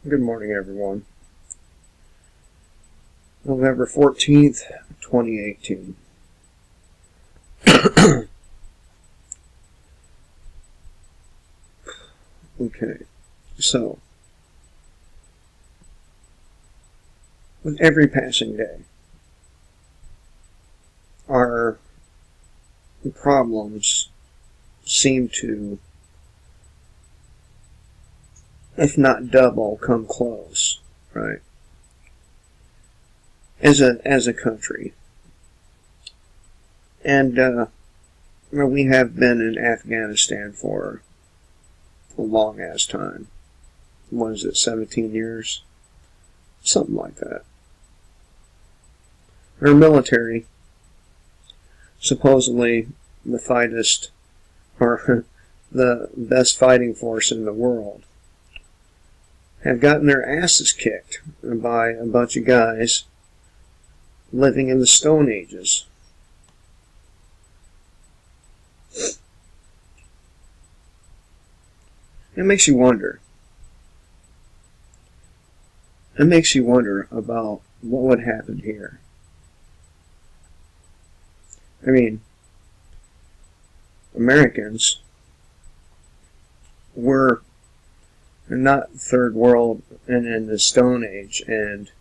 Good morning, everyone. November 14th, 2018. Okay, so, with every passing day, our problems seem to, if not double, come close, right? As a country. And we have been in Afghanistan for a long-ass time. What is it, 17 years? Something like that. Our military, supposedly the fightest, or the best fighting force in the world, have gotten their asses kicked by a bunch of guys living in the Stone Ages. It makes you wonder. It makes you wonder about what would happen here. I mean, Americans were not third world and in the Stone Age, and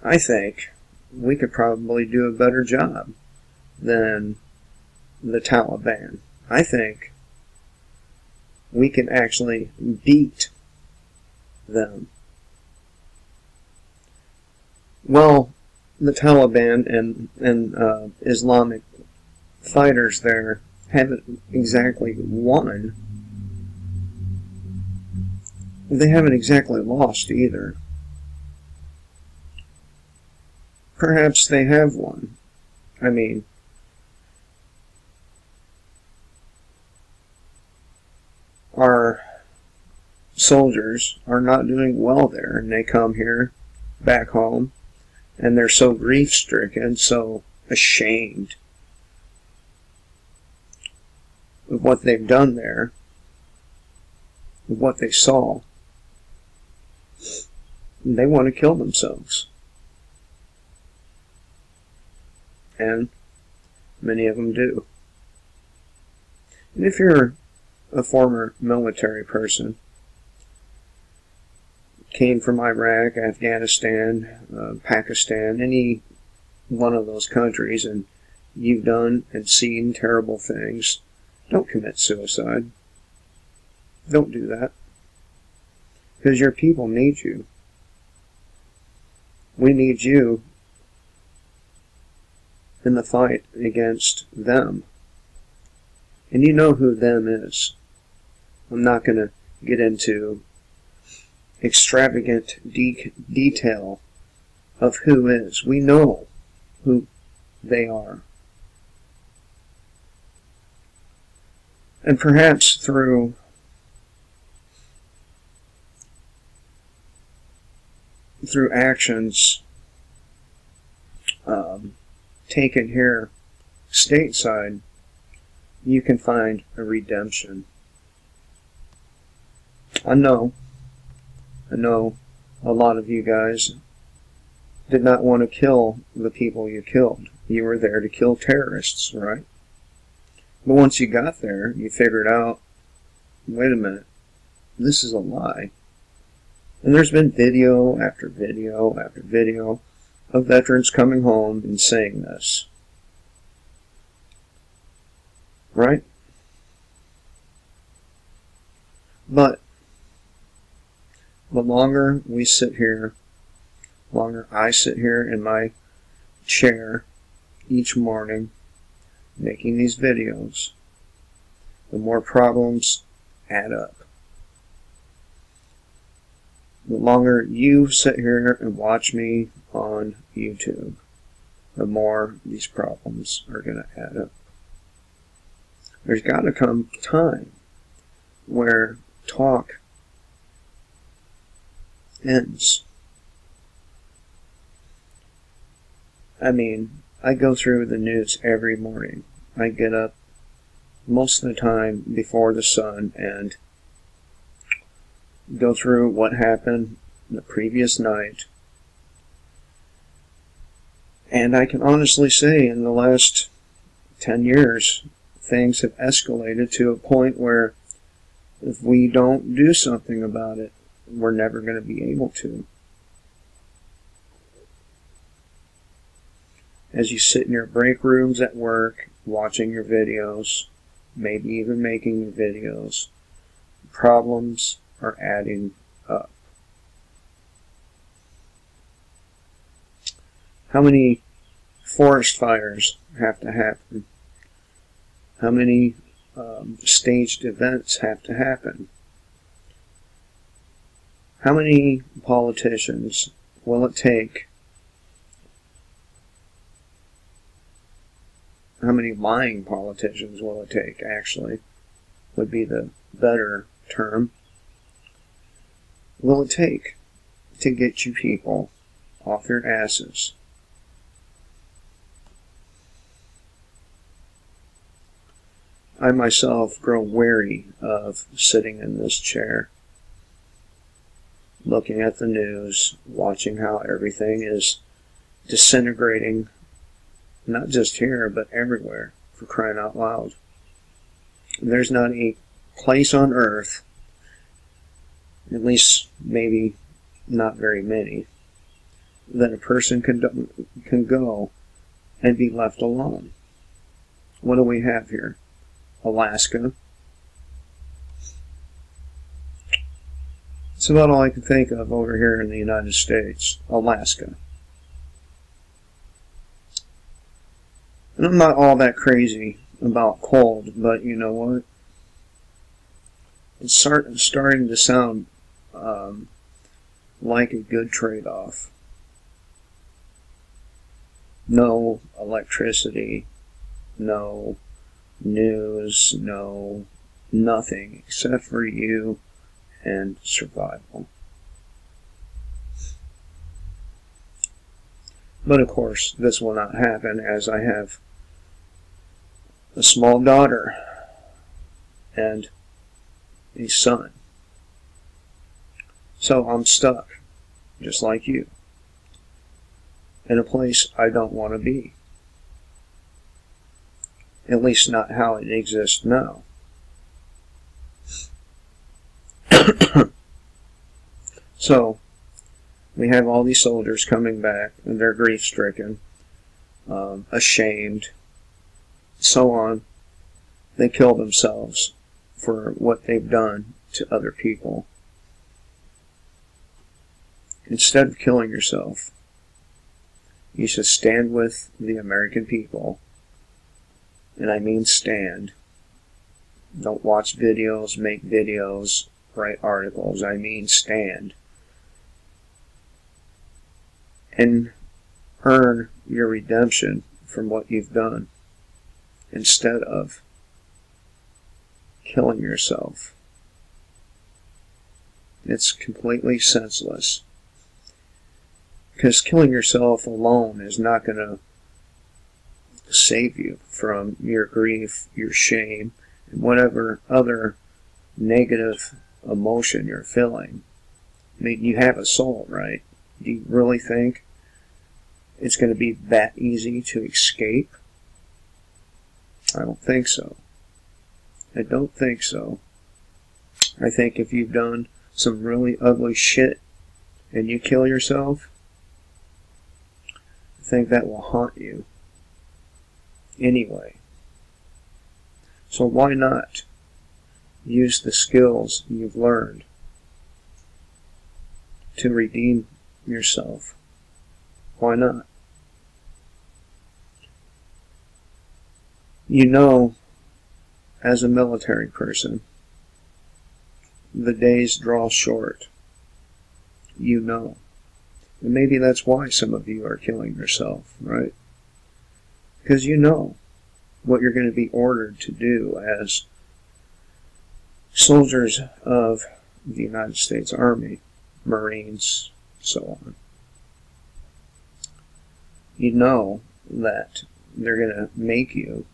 I think we could probably do a better job than the Taliban. I think we can actually beat them. Well, the Taliban and Islamic fighters there haven't exactly won. They haven't exactly lost either. Perhaps they have won. I mean, our soldiers are not doing well there, and they come here, back home, and they're so grief-stricken, so ashamed of what they've done there, of what they saw. They want to kill themselves. And many of them do. And if you're a former military person, came from Iraq, Afghanistan, Pakistan, any one of those countries, and you've done and seen terrible things, don't commit suicide. Don't do that. Because your people need you. We need you in the fight against them. And you know who them is. I'm not going to get into extravagant detail of who is. We know who they are. And perhaps through actions taken here stateside, you can find a redemption. I know a lot of you guys did not want to kill the people you killed. You were there to kill terrorists, right? But once you got there, you figured out, wait a minute, this is a lie. And there's been video after video after video of veterans coming home and saying this. Right? But the longer we sit here, the longer I sit here in my chair each morning making these videos, the more problems add up. The longer you sit here and watch me on YouTube, the more these problems are going to add up. There's got to come a time where talk ends. I mean, I go through the news every morning. I get up most of the time before the sun, and go through what happened the previous night. And I can honestly say in the last 10 years, things have escalated to a point where if we don't do something about it, we're never going to be able to. As you sit in your break rooms at work, watching your videos, maybe even making your videos, problems are adding up. How many forest fires have to happen? How many staged events have to happen? How many politicians will it take? How many lying politicians will it take, actually, would be the better term, will it take to get you people off your asses? I myself grow weary of sitting in this chair, looking at the news, watching how everything is disintegrating, not just here, but everywhere, for crying out loud. There's not a place on earth, at least maybe not very many, that a person can go and be left alone. What do we have here? Alaska. It's about all I can think of over here in the United States. Alaska. And I'm not all that crazy about cold, but you know what? It's starting to sound like a good trade-off. No electricity, no news, no nothing except for you and survival. But of course, this will not happen, as I have a small daughter and a son. So I'm stuck, just like you, in a place I don't want to be. At least not how it exists now. So, we have all these soldiers coming back, and they're grief-stricken, ashamed, so on. They kill themselves for what they've done to other people. Instead of killing yourself, you should stand with the American people. And I mean stand. Don't watch videos, make videos, write articles. I mean stand. And earn your redemption from what you've done, instead of killing yourself. It's completely senseless. Because killing yourself alone is not going to save you from your grief, your shame, and whatever other negative emotion you're feeling. I mean, you have a soul, right? Do you really think it's going to be that easy to escape? I don't think so. I don't think so. I think if you've done some really ugly shit and you kill yourself, I think that will haunt you anyway. So why not use the skills you've learned to redeem yourself? Why not? You know, as a military person, the days draw short. You know. And maybe that's why some of you are killing yourself, right? Because you know what you're going to be ordered to do as soldiers of the United States Army, Marines, so on. You know that they're going to make you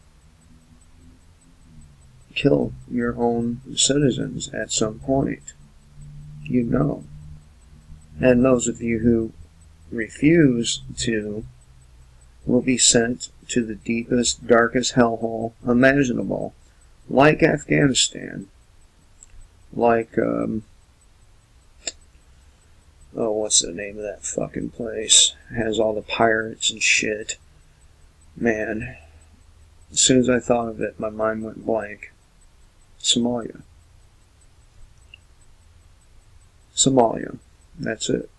kill your own citizens at some point. you know. And those of you who refuse to will be sent to the deepest, darkest hellhole imaginable, like Afghanistan, like, what's the name of that fucking place? It has all the pirates and shit. Man, as soon as I thought of it, my mind went blank. Somalia. Somalia. That's it.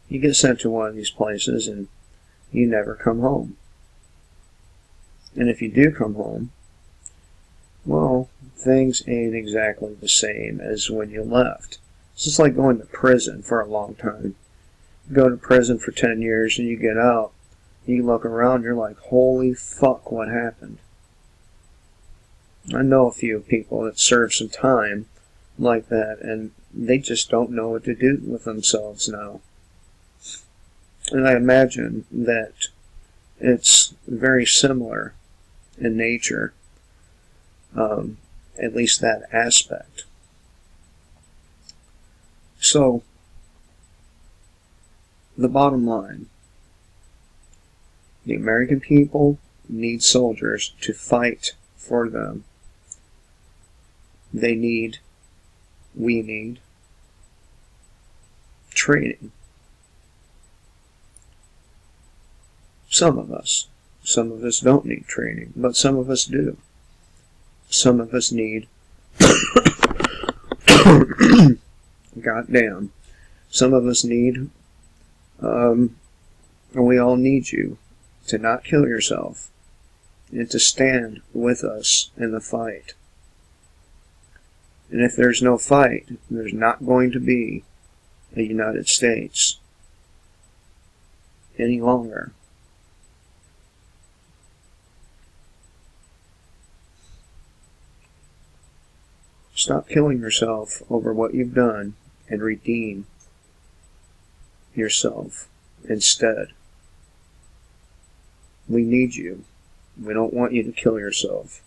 You get sent to one of these places and you never come home. And if you do come home, well, things ain't exactly the same as when you left. It's just like going to prison for a long time. You go to prison for 10 years and you get out. You look around, you're like, holy fuck, what happened? I know a few people that serve some time like that, and they just don't know what to do with themselves now. And I imagine that it's very similar in nature, at least that aspect. So, the bottom line, the American people need soldiers to fight for them. We need training. Some of us don't need training, but some of us do. Some of us need, goddamn, some of us need, and we all need you to not kill yourself and to stand with us in the fight. And if there's no fight, there's not going to be a United States any longer. Stop killing yourself over what you've done and redeem yourself instead. We need you. We don't want you to kill yourself.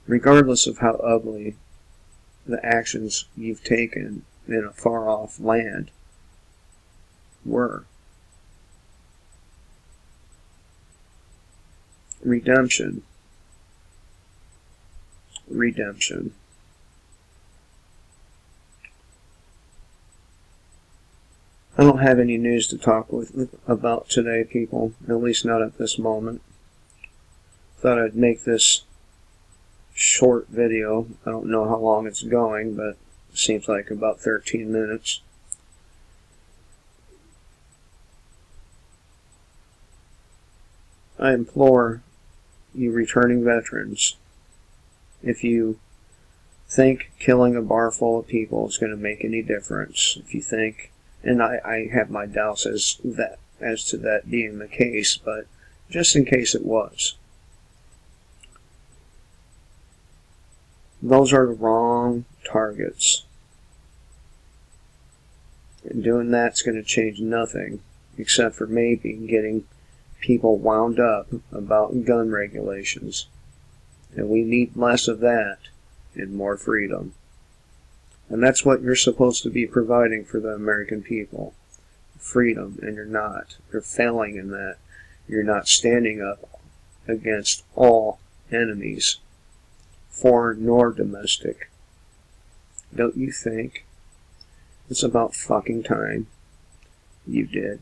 Regardless of how ugly the actions you've taken in a far-off land were. Redemption. Redemption. I don't have any news to talk about today, people. At least not at this moment. Thought I'd make this short video. I don't know how long it's going, but it seems like about 13 minutes. I implore you returning veterans, if you think killing a bar full of people is going to make any difference, if you think, and I have my doubts as to that being the case, but just in case it was, those are the wrong targets. And doing that's going to change nothing, except for maybe getting people wound up about gun regulations. And we need less of that and more freedom. And that's what you're supposed to be providing for the American people. Freedom, and you're not. You're failing in that. You're not standing up against all enemies, foreign nor domestic. Don't you think it's about fucking time you did?